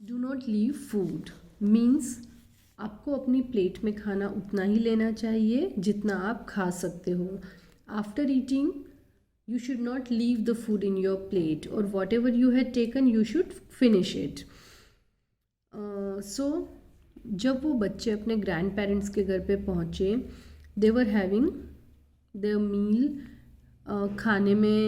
Do not leave food means आपको अपनी plate में खाना उतना ही लेना चाहिए जितना आप खा सकते हो. After eating you should not leave the food in your plate, or whatever you had taken you should finish it. So जब वो बच्चे अपने ग्रैंड पेरेंट्स के घर पे पहुँचे, दे वर हैविंग द मील. खाने में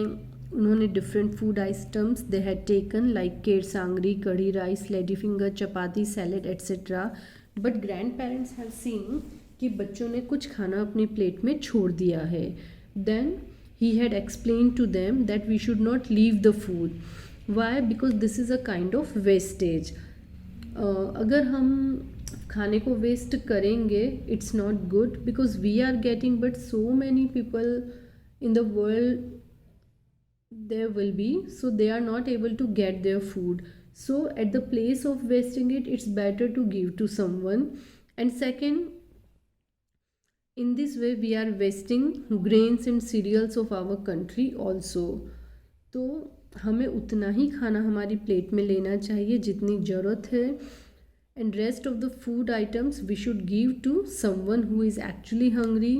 उन्होंने different food items they had taken like ker sangri, kadhi rice, lady finger, chapati, salad etcetera. But grand parents have seen कि बच्चों ने कुछ खाना अपनी प्लेट में छोड़ दिया है. Then he had explained to them that we should not leave the food. Why? Because this is a kind of wastage. अगर हम खाने को वेस्ट करेंगे it's not good, because we are getting, but so many people in the world there will be, so they are not able to get their food. So at the place of wasting it, it's better to give to someone. And second, in this way we are wasting grains and cereals of our country also. तो हमें उतना ही खाना हमारी plate में लेना चाहिए जितनी ज़रूरत है. And rest of the food items we should give to someone who is actually hungry.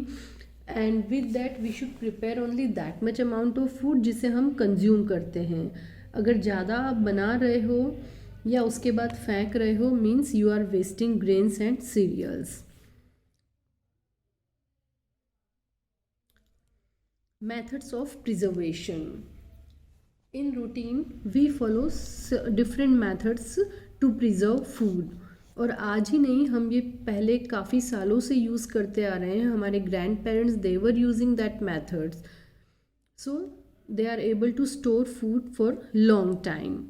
And with that we should prepare only that much amount of food जिसे हम कंज्यूम करते हैं. अगर ज़्यादा आप बना रहे हो या उसके बाद फेंक रहे हो means you are wasting grains and cereals. Methods of preservation. In routine we follow different methods to preserve food. और आज ही नहीं, हम ये पहले काफ़ी सालों से यूज़ करते आ रहे हैं. हमारे grandparents they were using that methods, so they are able to store food for long time.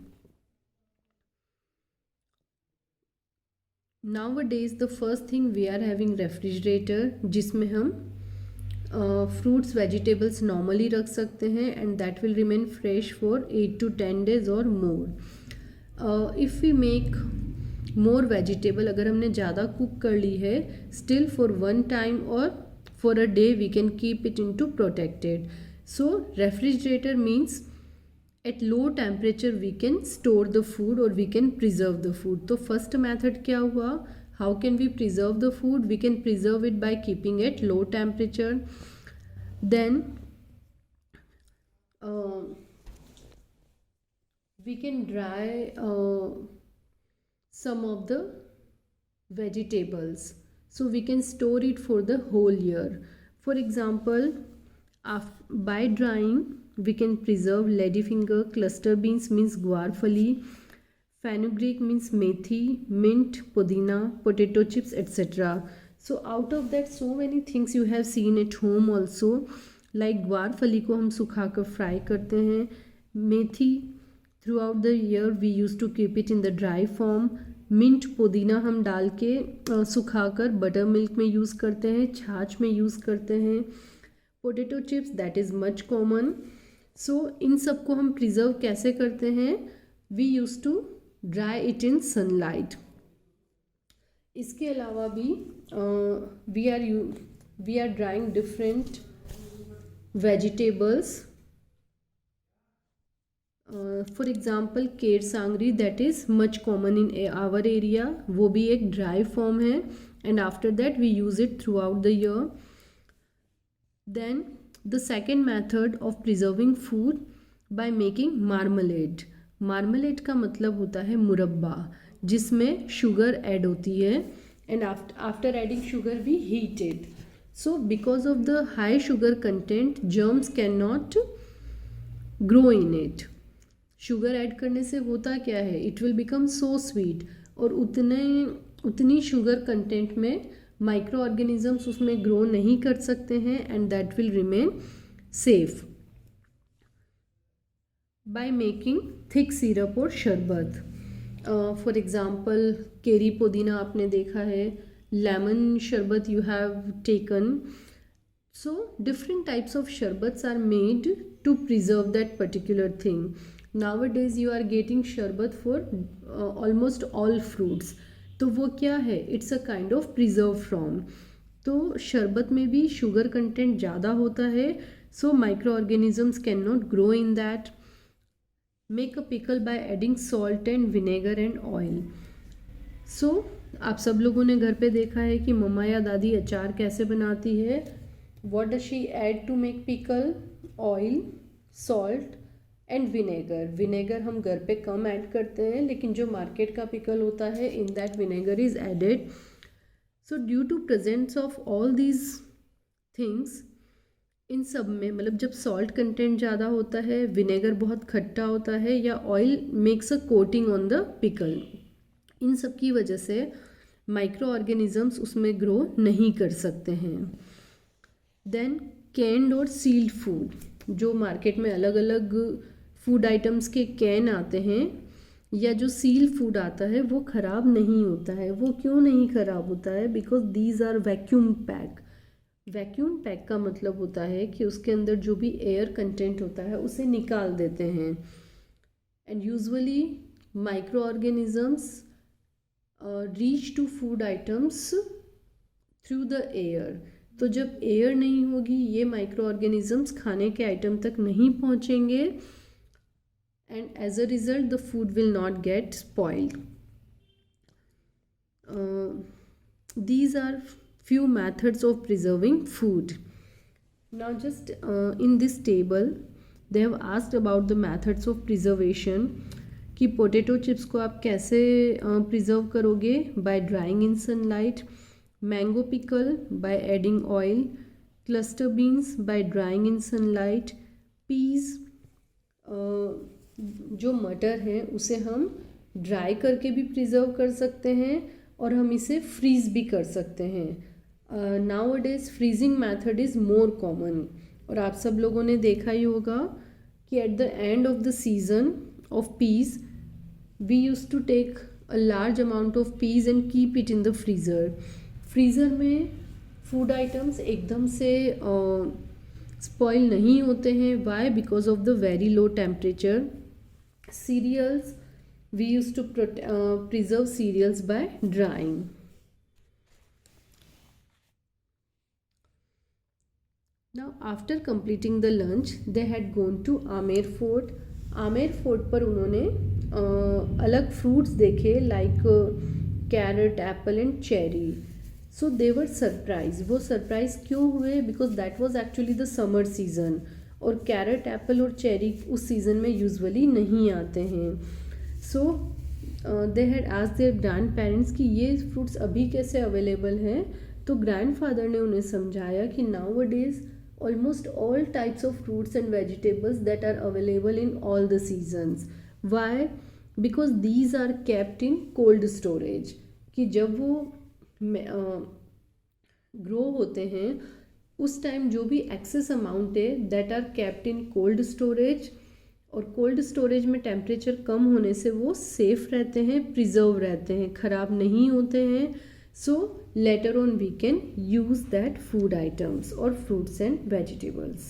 Nowadays the first thing we are having refrigerator जिसमें हम फ्रूट्स वेजिटेबल्स नॉर्मली रख सकते हैं and that will remain fresh for 8 to 10 days और more. If we make more vegetable, अगर हमने ज़्यादा cook कर ली है, स्टिल फॉर वन टाइम और for a day we can keep it in to protected. So refrigerator means at low temperature we can store the food और we can preserve the food. तो first method क्या हुआ? How can we preserve the food? We can preserve it by keeping it low temperature. Then we can dry some of the vegetables, so we can store it for the whole year. For example, by drying we can preserve ladyfinger, cluster beans means guarfali, fenugreek means methi, mint, pudina, potato chips, etc. So out of that so many things you have seen at home also, like guarfali को हम सुखाकर fry करते हैं. मेथी throughout the year we used to keep it in the dry form. Mint, पुदीना हम डाल के सुखाकर बटर मिल्क में यूज़ करते हैं, छाछ में यूज़ करते हैं. Potato chips that is much common. So इन सब को हम प्रिजर्व कैसे करते हैं? We use to dry it in sunlight. इसके अलावा भी we are drying different vegetables. For example ker sangri that is much common in our area, वो भी एक ड्राई फॉर्म है and after that we use it throughout the year. Then the second method of preserving food by making marmalade. Marmalade का मतलब होता है मुरब्बा, जिसमें शुगर ऐड होती है and after adding sugar we heat it. So because of the high sugar content germs can not grow in it. Sugar add करने से होता क्या है? It will become so sweet, और उतनी शुगर कंटेंट में माइक्रो ऑर्गेनिजम्स उसमें grow नहीं कर सकते हैं and that will remain safe. by making thick syrup और शरबत. फॉर एग्ज़ाम्पल केरी पुदीना आपने देखा है, लेमन शरबत you have taken. So different types of sharbats are made to preserve that particular thing. Nowadays you are getting sharbat for almost all fruits. तो वो क्या है? It's a kind of preserve form. तो शरबत में भी sugar content ज़्यादा होता है, so microorganisms cannot grow in that. Make a pickle by adding salt and vinegar and oil. So आप सब लोगों ने घर पे देखा है कि मम्मा या दादी अचार कैसे बनाती है। What does she add to make pickle? Oil, salt and vinegar. Vinegar हम घर पे कम ऐड करते हैं, लेकिन जो मार्केट का पिकल होता है, in that vinegar is added. So due to presence of all these things, इन सब में मतलब जब सॉल्ट कंटेंट ज़्यादा होता है, विनेगर बहुत खट्टा होता है, या oil makes a coating on the pickle, इन सब की वजह से माइक्रो ऑर्गेनिजम्स उसमें ग्रो नहीं कर सकते हैं। देन कैंड और सील्ड फूड, जो मार्केट में अलग अलग फूड आइटम्स के कैन आते हैं या जो सील फूड आता है, वो ख़राब नहीं होता है। वो क्यों नहीं ख़राब होता है? Because these are vacuum pack. Vacuum pack का मतलब होता है कि उसके अंदर जो भी एयर कंटेंट होता है उसे निकाल देते हैं। And usually microorganisms reach to food items through the air. तो जब एयर नहीं होगी, ये माइक्रो ऑर्गेनिजम्स खाने के आइटम तक नहीं पहुंचेंगे, and as a result the food will not get spoiled. These are few methods of preserving food. Now just in this table they have asked about the methods of preservation, कि potato chips को आप कैसे preserve करोगे? By drying in sunlight, mango pickle by adding oil, cluster beans by drying in sunlight, peas, जो मटर है उसे हम ड्राई करके भी प्रिजर्व कर सकते हैं और हम इसे फ्रीज़ भी कर सकते हैं। Nowadays freezing method is more common, और आप सब लोगों ने देखा ही होगा कि at the end of the season of peas we use to take a large amount of peas and keep it in the freezer. Freezer में फूड आइटम्स एकदम से स्पॉइल नहीं होते हैं। Why? Because of the very low temperature. Cereals, we used to preserve cereals by drying. Now after completing the lunch they had gone to Amer Fort. Amer Fort पर उन्होंने अलग fruits देखे like carrot, apple and cherry. So they were surprised. वो surprise क्यों हुए? Because that was actually the summer season, और carrot, apple और cherry उस season में usually नहीं आते हैं। So they had asked their grand parents कि ये फ्रूट्स अभी कैसे अवेलेबल हैं। तो ग्रैंडफादर ने उन्हें समझाया कि nowadays almost all types of fruits and vegetables that are available in all the seasons. Why? Because these are kept in cold storage, कि जब वो ग्रो होते हैं उस टाइम जो भी एक्सेस अमाउंट है that are kept in cold storage, और कोल्ड स्टोरेज में टेम्परेचर कम होने से वो सेफ़ रहते हैं, प्रिजर्व रहते हैं, ख़राब नहीं होते हैं। So later on we can use that food items और फ्रूट्स एंड वेजिटेबल्स।